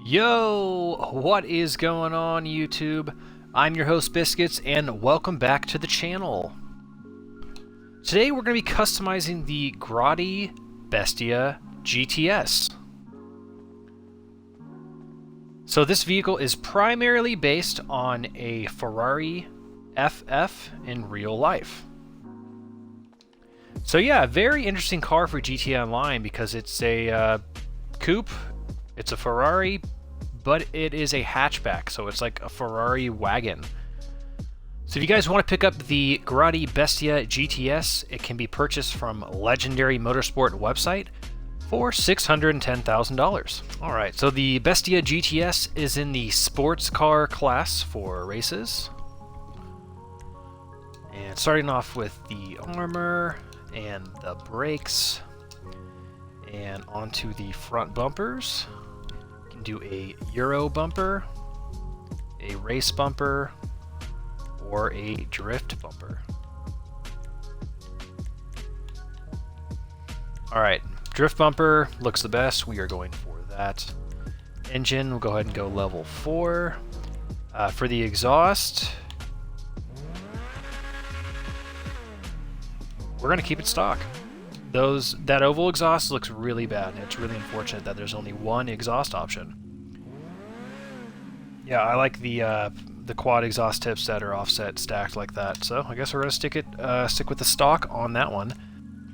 Yo, what is going on YouTube? I'm your host Biscuits and welcome back to the channel. Today we're going to be customizing the Grotti Bestia GTS. So this vehicle is primarily based on a Ferrari FF in real life. So yeah, very interesting car for GTA Online because it's a coupe. It's a Ferrari, but it is a hatchback, so it's like a Ferrari wagon. So if you guys want to pick up the Grotti Bestia GTS, it can be purchased from Legendary Motorsport website for $610,000. Alright, so the Bestia GTS is in the sports car class for races. And starting off with the armor and the brakes, and onto the front bumpers. Do a Euro bumper, a race bumper, or a drift bumper. Alright, drift bumper looks the best. We are going for that. Engine, we'll go ahead and go level 4. For the exhaust, we're going to keep it stock. That oval exhaust looks really bad, and it's really unfortunate that there's only one exhaust option. Yeah, I like the quad exhaust tips that are offset stacked like that, so I guess we're gonna stick with the stock on that one.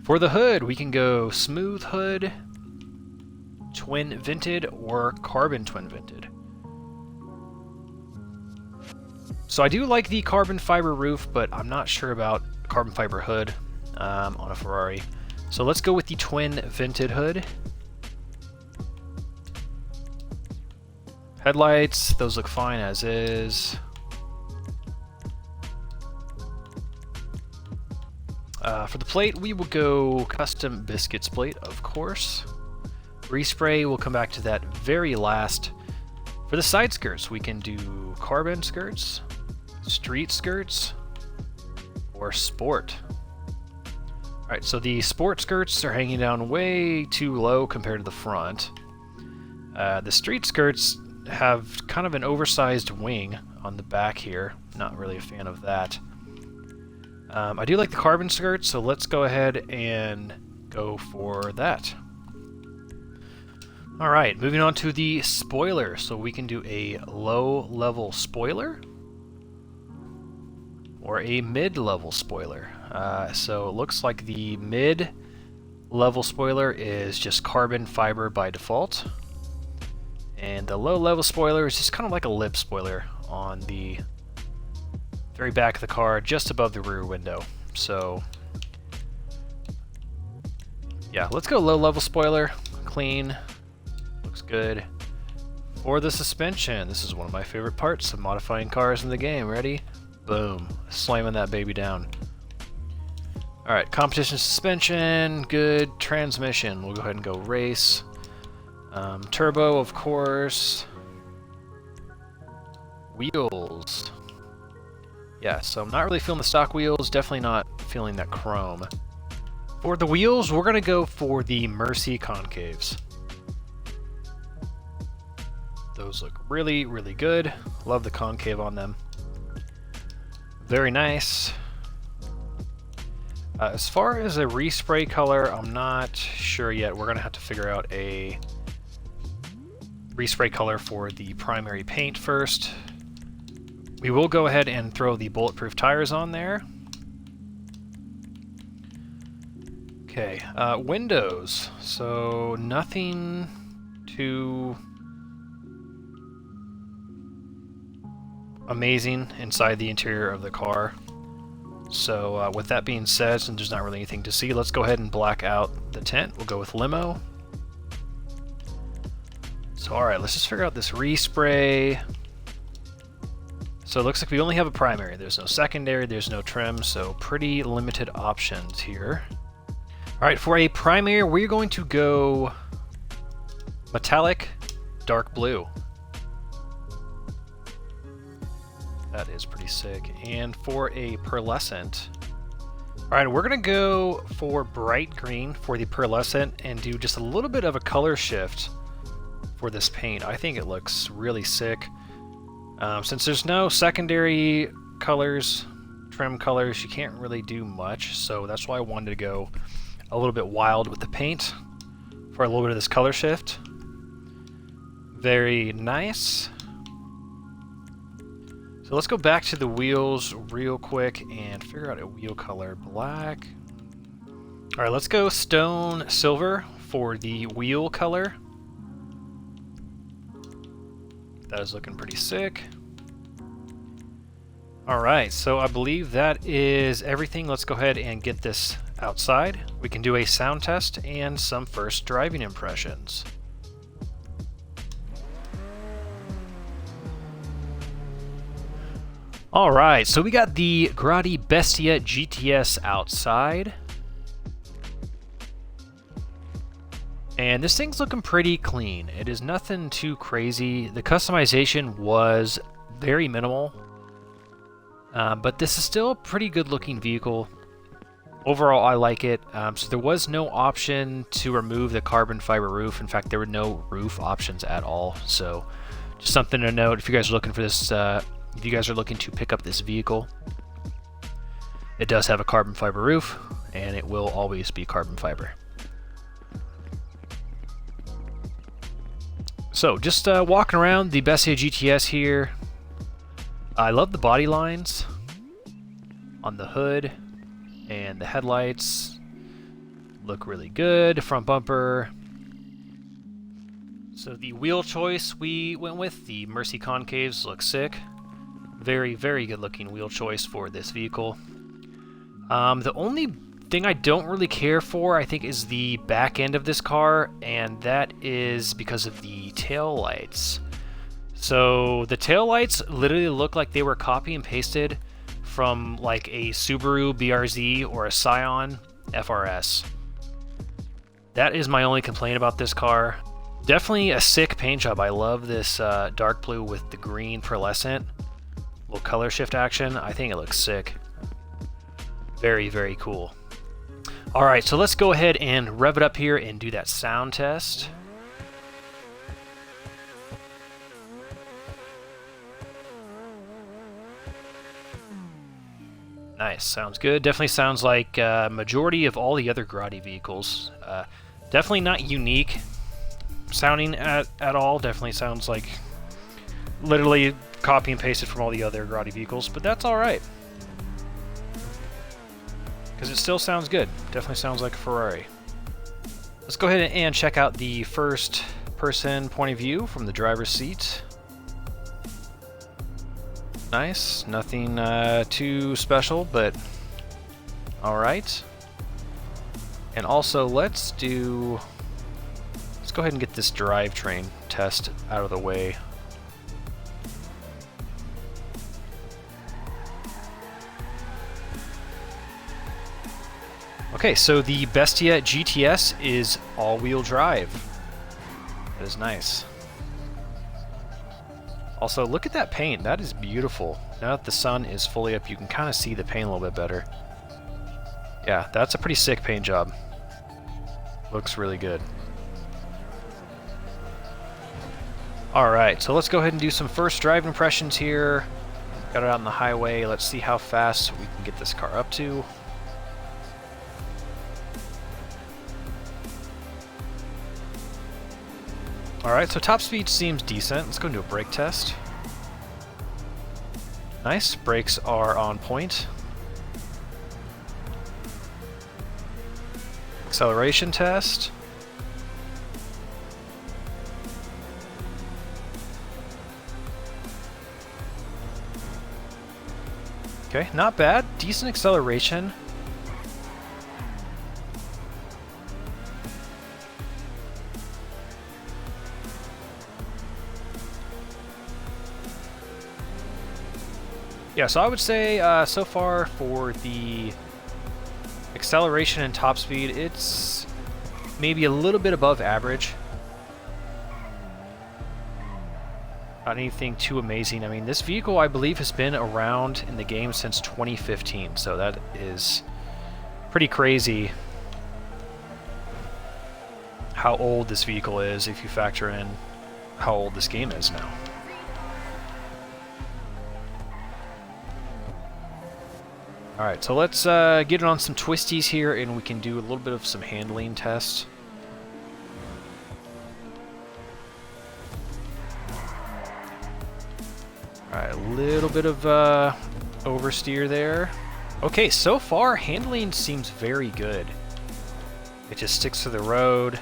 For the hood, we can go smooth hood, twin vented, or carbon twin vented. So I do like the carbon fiber roof, but I'm not sure about carbon fiber hood on a Ferrari. So let's go with the twin vented hood. Headlights, those look fine as is. For the plate, we will go custom Biscuits plate, of course. Respray, we'll come back to that very last. For the side skirts, we can do carbon skirts, street skirts, or sport. Alright, so the sport skirts are hanging down way too low compared to the front. The street skirts have kind of an oversized wing on the back here. Not really a fan of that. I do like the carbon skirts, so let's go ahead and go for that. Alright, moving on to the spoiler. So we can do a low-level spoiler or a mid-level spoiler. So it looks like the mid-level spoiler is just carbon fiber by default. And the low-level spoiler is just kind of like a lip spoiler on the very back of the car, just above the rear window. So yeah, let's go low-level spoiler. Clean. Looks good. For the suspension, this is one of my favorite parts of modifying cars in the game. Ready? Boom. Slamming that baby down. Alright, competition suspension, good. Transmission, we'll go ahead and go race. Turbo, of course. Wheels. Yeah, so I'm not really feeling the stock wheels, definitely not feeling that chrome. For the wheels, we're going to go for the Mercy concaves. Those look really, really good. Love the concave on them. Very nice. As far as a respray color, I'm not sure yet. We're going to have to figure out a respray color for the primary paint first. We will go ahead and throw the bulletproof tires on there. Okay, windows. So nothing too amazing inside the interior of the car. So with that being said, since there's not really anything to see, let's go ahead and black out the tint. We'll go with limo. So alright, let's just figure out this respray. So it looks like we only have a primary. There's no secondary, there's no trim, so pretty limited options here. Alright, for a primary, we're going to go metallic dark blue. That is pretty sick. And for a pearlescent, alright, we're going to go for bright green for the pearlescent and do just a little bit of a color shift for this paint. I think it looks really sick. Since there's no secondary colors, trim colors, you can't really do much, so that's why I wanted to go a little bit wild with the paint for a little bit of this color shift. Very nice. So let's go back to the wheels real quick and figure out a wheel color. Black. Alright, let's go stone silver for the wheel color. That is looking pretty sick. Alright, so I believe that is everything. Let's go ahead and get this outside. We can do a sound test and some first driving impressions. Alright, so we got the Grotti Bestia GTS outside. And this thing's looking pretty clean. It is nothing too crazy. The customization was very minimal. But this is still a pretty good looking vehicle. Overall, I like it. So there was no option to remove the carbon fiber roof. In fact, there were no roof options at all. So just something to note if you guys are looking for this, if you guys are looking to pick up this vehicle. It does have a carbon fiber roof, and it will always be carbon fiber. So just walking around the Bestia GTS here. I love the body lines on the hood, and the headlights look really good. Front bumper. So the wheel choice we went with, the Mercy Concaves, look sick. Very, very good looking wheel choice for this vehicle. The only thing I don't really care for, I think, is the back end of this car, and that is because of the tail lights. So the tail lights literally look like they were copy and pasted from like a Subaru BRZ or a Scion FRS. That is my only complaint about this car. Definitely a sick paint job. I love this dark blue with the green pearlescent. Little color shift action. I think it looks sick. Very, very cool. Alright, so let's go ahead and rev it up here and do that sound test. Nice, sounds good. Definitely sounds like majority of all the other Grotti vehicles. Definitely not unique sounding at all. Definitely sounds like literally copy and pasted from all the other Grotti vehicles, but that's alright. Because it still sounds good. Definitely sounds like a Ferrari. Let's go ahead and check out the first person point of view from the driver's seat. Nice. Nothing too special, but alright. And also let's go ahead and get this drivetrain test out of the way. Okay, so the Bestia GTS is all-wheel drive. That is nice. Also, look at that paint. That is beautiful. Now that the sun is fully up, you can kind of see the paint a little bit better. Yeah, that's a pretty sick paint job. Looks really good. Alright, so let's go ahead and do some first drive impressions here. Got it out on the highway. Let's see how fast we can get this car up to. Alright, so top speed seems decent. Let's go and do a brake test. Nice, brakes are on point. Acceleration test. Okay, not bad. Decent acceleration. Yeah, so I would say so far for the acceleration and top speed, it's maybe a little bit above average. Not anything too amazing. I mean, this vehicle, I believe, has been around in the game since 2015, so that is pretty crazy how old this vehicle is if you factor in how old this game is now. Alright, so let's get it on some twisties here, and we can do a little bit of some handling tests. Alright, a little bit of oversteer there. Okay, so far, handling seems very good. It just sticks to the road.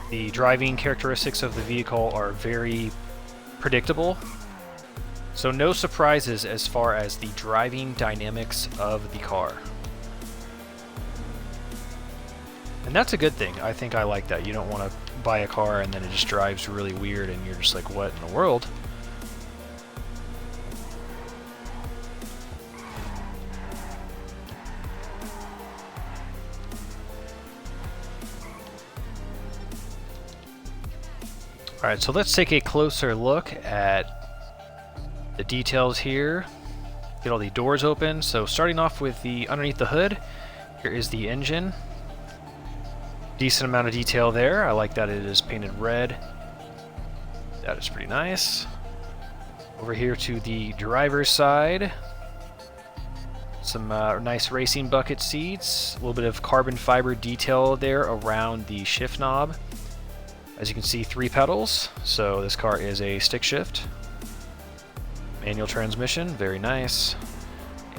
The driving characteristics of the vehicle are very predictable. So no surprises as far as the driving dynamics of the car. And that's a good thing. I think I like that. You don't want to buy a car and then it just drives really weird and you're just like, what in the world? Alright, so let's take a closer look at the details here. Get all the doors open. So starting off with the underneath the hood, here is the engine. Decent amount of detail there. I like that it is painted red. That is pretty nice. Over here to the driver's side. Some nice racing bucket seats. A little bit of carbon fiber detail there around the shift knob. As you can see, 3 pedals. So this car is a stick shift. Manual transmission, very nice.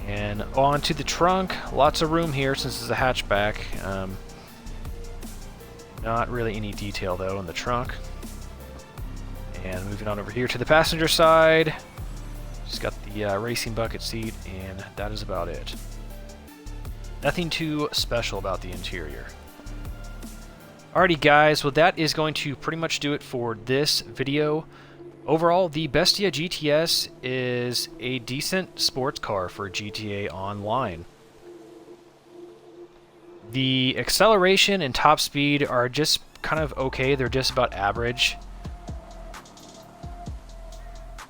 And on to the trunk. Lots of room here since it's a hatchback. Not really any detail though in the trunk. And moving on over here to the passenger side. Just got the racing bucket seat, and that is about it. Nothing too special about the interior. Alrighty guys, well that is going to pretty much do it for this video. Overall, the Bestia GTS is a decent sports car for GTA Online. The acceleration and top speed are just kind of okay, they're just about average.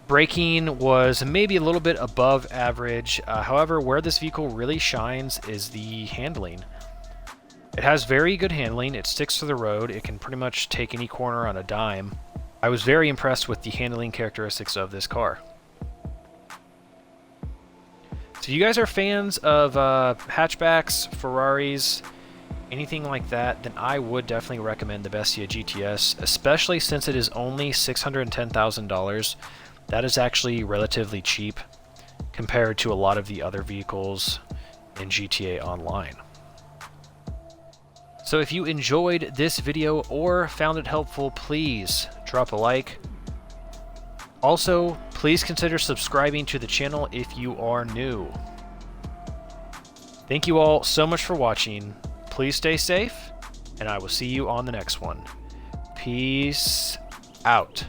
Braking was maybe a little bit above average, however, where this vehicle really shines is the handling. It has very good handling, it sticks to the road, it can pretty much take any corner on a dime. I was very impressed with the handling characteristics of this car. So if you guys are fans of hatchbacks, Ferraris, anything like that, then I would definitely recommend the Bestia GTS, especially since it is only $610,000. That is actually relatively cheap compared to a lot of the other vehicles in GTA Online. So if you enjoyed this video or found it helpful, please drop a like. Also, please consider subscribing to the channel if you are new. Thank you all so much for watching. Please stay safe, and I will see you on the next one. Peace out.